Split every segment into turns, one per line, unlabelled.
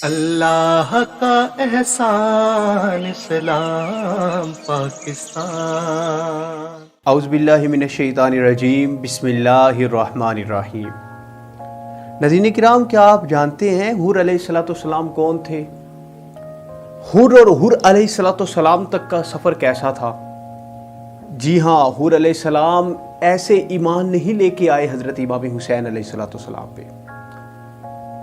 اللہ کا احسان اسلام پاکستان۔
اعوذ باللہ من الشیطان الرجیم، بسم اللہ الرحمن الرحیم۔ ناظرین کرام، کیا آپ جانتے ہیں حور علیہ السلام کون تھے؟ حور اور حور علیہ السلام تک کا سفر کیسا تھا؟ جی ہاں، حور علیہ السلام ایسے ایمان نہیں لے کے آئے حضرت امام حسین علیہ السلام پہ۔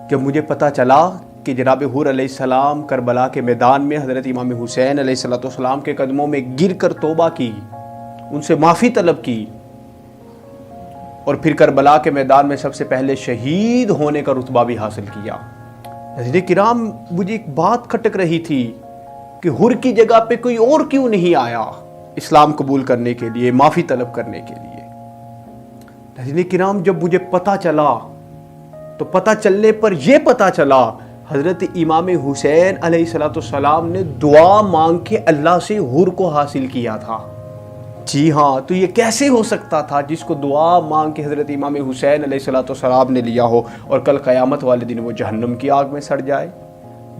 جب مجھے پتہ چلا کہ جناب حور علیہ السلام کربلا کے میدان میں حضرت امام حسین علیہ السلام کے قدموں میں گر کر توبہ کی، ان سے معافی طلب کی، اور پھر کربلا کے میدان میں سب سے پہلے شہید ہونے کا رتبہ بھی حاصل کیا۔ ناظرین کرام، مجھے ایک بات کھٹک رہی تھی کہ حور کی جگہ پہ کوئی اور کیوں نہیں آیا اسلام قبول کرنے کے لیے، معافی طلب کرنے کے لیے۔ ناظرین کرام، جب مجھے پتہ چلا تو پتہ چلنے پر یہ پتہ چلا حضرت امام حسین علیہ السلام نے دعا مانگ کے اللہ سے حور کو حاصل کیا تھا۔ جی ہاں، تو یہ کیسے ہو سکتا تھا جس کو دعا مانگ کے حضرت امام حسین علیہ السلام نے لیا ہو اور کل قیامت والے دن وہ جہنم کی آگ میں سڑ جائے؟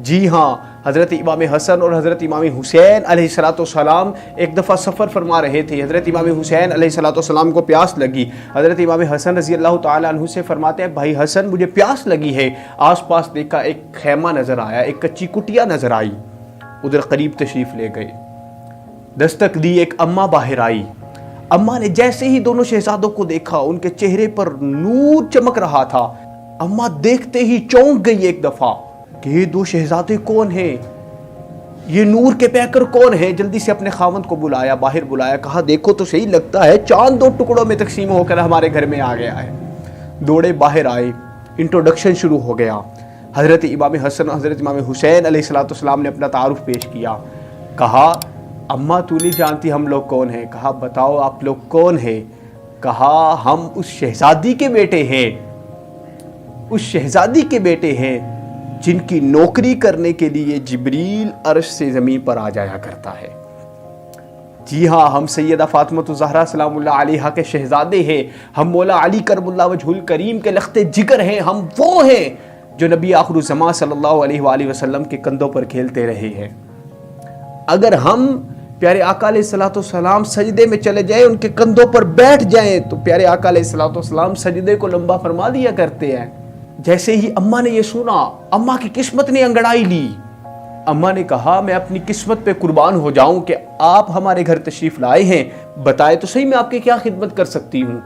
جی ہاں، حضرت امام حسن اور حضرت امام حسین علیہ السلام ایک دفعہ سفر فرما رہے تھے۔ حضرت امام حسین علیہ السلام کو پیاس لگی۔ حضرت امام حسن رضی اللہ تعالیٰ عنہ سے فرماتے ہیں، بھائی حسن مجھے پیاس لگی ہے۔ آس پاس دیکھا، ایک خیمہ نظر آیا، ایک کچی کٹیا نظر آئی، ادھر قریب تشریف لے گئے۔ دستک دی، ایک اماں باہر آئی۔ اماں نے جیسے ہی دونوں شہزادوں کو دیکھا، ان کے چہرے پر نور چمک رہا تھا۔ اماں دیکھتے ہی چونک گئی ایک دفعہ کہ یہ دو شہزادے کون ہیں، یہ نور کے پیکر کون ہیں؟ جلدی سے اپنے خاوند کو بلایا، باہر بلایا، کہا دیکھو تو صحیح، لگتا ہے چاند دو ٹکڑوں میں تقسیم ہو کر ہمارے گھر میں آ گیا ہے۔ دوڑے باہر آئے، انٹروڈکشن شروع ہو گیا۔ حضرت امام حسن، حضرت امام حسین علیہ السلام نے اپنا تعارف پیش کیا۔ کہا اماں تو نہیں جانتی ہم لوگ کون ہیں؟ کہا بتاؤ آپ لوگ کون ہیں؟ کہا ہم اس شہزادی کے بیٹے ہیں، اس شہزادی کے بیٹے ہیں جن کی نوکری کرنے کے لیے جبریل عرش سے زمین پر آ جایا کرتا ہے۔ جی ہاں، ہم سیدہ فاطمہ الزہرا سلام اللہ علیہا کے شہزادے ہیں، ہم مولا علی کرم اللہ وجہ الکریم کے لخت جگر ہیں، ہم وہ ہیں جو نبی آخر الزمان صلی اللہ علیہ وآلہ وسلم کے کندھوں پر کھیلتے رہے ہیں۔ اگر ہم پیارے آقا علیہ السلام سجدے میں چلے جائیں، ان کے کندھوں پر بیٹھ جائیں، تو پیارے آقا علیہ السلام سجدے کو لمبا فرما دیا کرتے ہیں۔ جیسے ہی اماں نے یہ سنا، اماں کی قسمت نے انگڑائی لی۔ اماں نے کہا میں اپنی قسمت پہ قربان ہو جاؤں کہ آپ ہمارے گھر تشریف لائے ہیں، بتائے تو صحیح میں آپ کی کیا خدمت کر سکتی ہوں؟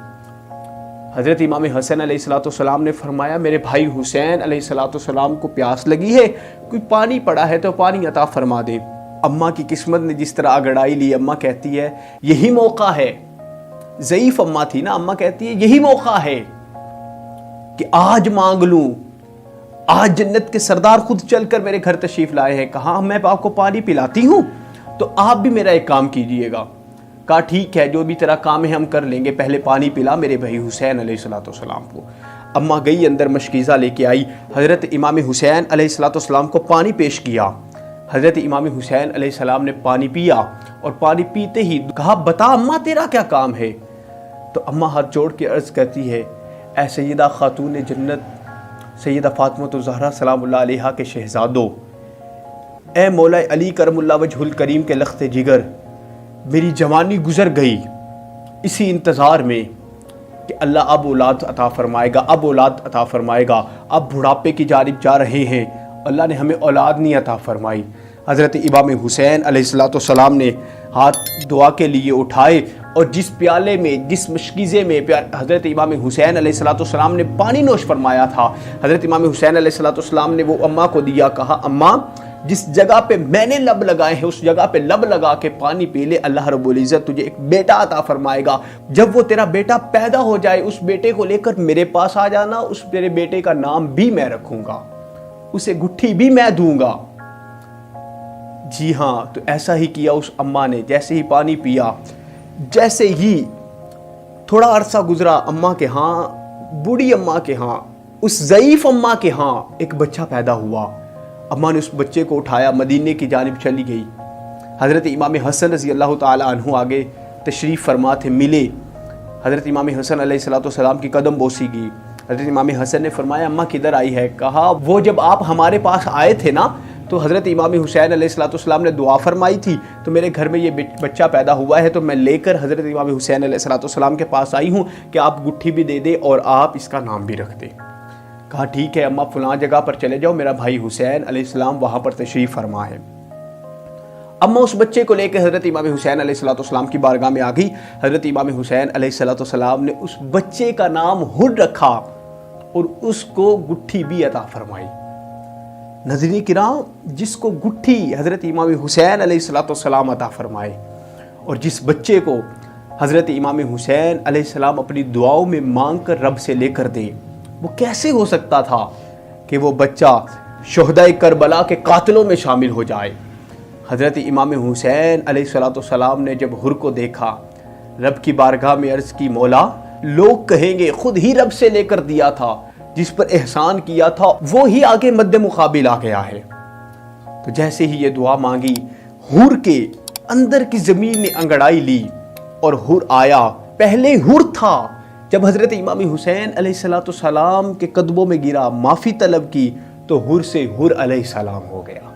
حضرت امام حسن علیہ السلام نے فرمایا میرے بھائی حسین علیہ السلام کو پیاس لگی ہے، کوئی پانی پڑا ہے تو پانی عطا فرما دے۔ اماں کی قسمت نے جس طرح اگڑائی لی، اماں کہتی ہے یہی موقع ہے، ضعیف اماں تھی نا، اماں کہتی ہے یہی موقع ہے کہ آج مانگ لوں، آج جنت کے سردار خود چل کر میرے گھر تشریف لائے ہیں۔ کہا میں آپ کو پانی پلاتی ہوں تو آپ بھی میرا ایک کام کیجئے گا۔ کہا ٹھیک ہے، جو بھی تیرا کام ہے ہم کر لیں گے، پہلے پانی پلا میرے بھائی حسین علیہ السلام کو۔ اماں گئی اندر، مشکیزہ لے کے آئی، حضرت امام حسین علیہ السلام کو پانی پیش کیا۔ حضرت امام حسین علیہ السلام نے پانی پیا، اور پانی پیتے ہی کہا بتا اماں تیرا کیا کام ہے؟ تو اماں ہاتھ جوڑ کے عرض کرتی ہے اے سیدہ خاتون جنت، سیدہ فاطمہ الزہرا سلام اللہ علیہا کے شہزادوں، اے مولا علی کرم اللہ وجہ الکریم کے لخت جگر، میری جوانی گزر گئی اسی انتظار میں کہ اللہ اب اولاد عطا فرمائے گا، اب اولاد عطا فرمائے گا، اب بڑھاپے کی جانب جا رہے ہیں، اللہ نے ہمیں اولاد نہیں عطا فرمائی۔ حضرت امام حسین علیہ السلام نے ہاتھ دعا کے لیے اٹھائے، اور جس پیالے میں، جس مشکیزے میں حضرت امام حسین علیہ السلام نے پانی نوش فرمایا تھا، حضرت امام حسین علیہ السلام نے وہ اماں کو دیا۔ کہا اماں جس جگہ پہ میں نے لب لگائے ہیں اس جگہ پہ لب لگا کے پانی پی لے، اللہ رب العزت تجھے ایک بیٹا عطا فرمائے گا۔ جب وہ تیرا بیٹا پیدا ہو جائے، اس بیٹے کو لے کر میرے پاس آ جانا، اس میرے بیٹے کا نام بھی میں رکھوں گا، اسے گٹھی بھی میں دوں گا۔ جی ہاں، تو ایسا ہی کیا اس اماں نے۔ جیسے ہی پانی پیا، جیسے ہی تھوڑا عرصہ گزرا، اماں کے ہاں، بوڑھی اماں کے ہاں، اس ضعیف اماں کے ہاں ایک بچہ پیدا ہوا۔ اماں نے اس بچے کو اٹھایا، مدینے کی جانب چلی گئی۔ حضرت امام حسن رضی اللہ تعالی عنہ آگے تشریف فرما تھے، ملے۔ حضرت امام حسن علیہ السلام کی قدم بوسی گئی۔ حضرت امام حسن نے فرمایا اماں کدھر آئی ہے؟ کہا وہ جب آپ ہمارے پاس آئے تھے نا تو حضرت امام حسین علیہ السلام نے دعا فرمائی تھی تو میرے گھر میں یہ بچہ پیدا ہوا ہے، تو میں لے کر حضرت امام حسین علیہ السلام کے پاس آئی ہوں کہ آپ گٹھی بھی دے دیں اور آپ اس کا نام بھی رکھ دیں۔ کہا ٹھیک ہے اماں، فلاں جگہ پر چلے جاؤ، میرا بھائی حسین علیہ السلام وہاں پر تشریف فرما ہے۔ اماں اس بچے کو لے کے حضرت امام حسین علیہ السلام کی بارگاہ میں آ گئی۔ حضرت امام حسین علیہ السلام نے اس بچے کا نام حر رکھا اور اس کو گٹھی بھی عطا فرمائی۔ ناظرین کرام، جس کو گٹھی حضرت امام حسین علیہ السلام عطا فرمائے اور جس بچے کو حضرت امام حسین علیہ السلام اپنی دعاؤں میں مانگ کر رب سے لے کر دے، وہ کیسے ہو سکتا تھا کہ وہ بچہ شہدائے کربلا کے قاتلوں میں شامل ہو جائے؟ حضرت امام حسین علیہ السلام نے جب حر کو دیکھا، رب کی بارگاہ میں عرض کی مولا لوگ کہیں گے خود ہی رب سے لے کر دیا تھا، جس پر احسان کیا تھا وہی آگے مد مقابل آ گیا ہے۔ تو جیسے ہی یہ دعا مانگی، حر کے اندر کی زمین نے انگڑائی لی اور حر آیا۔ پہلے حر تھا، جب حضرت امام حسین علیہ السلام کے قدموں میں گرا، معافی طلب کی، تو حر سے حر علیہ السلام ہو گیا۔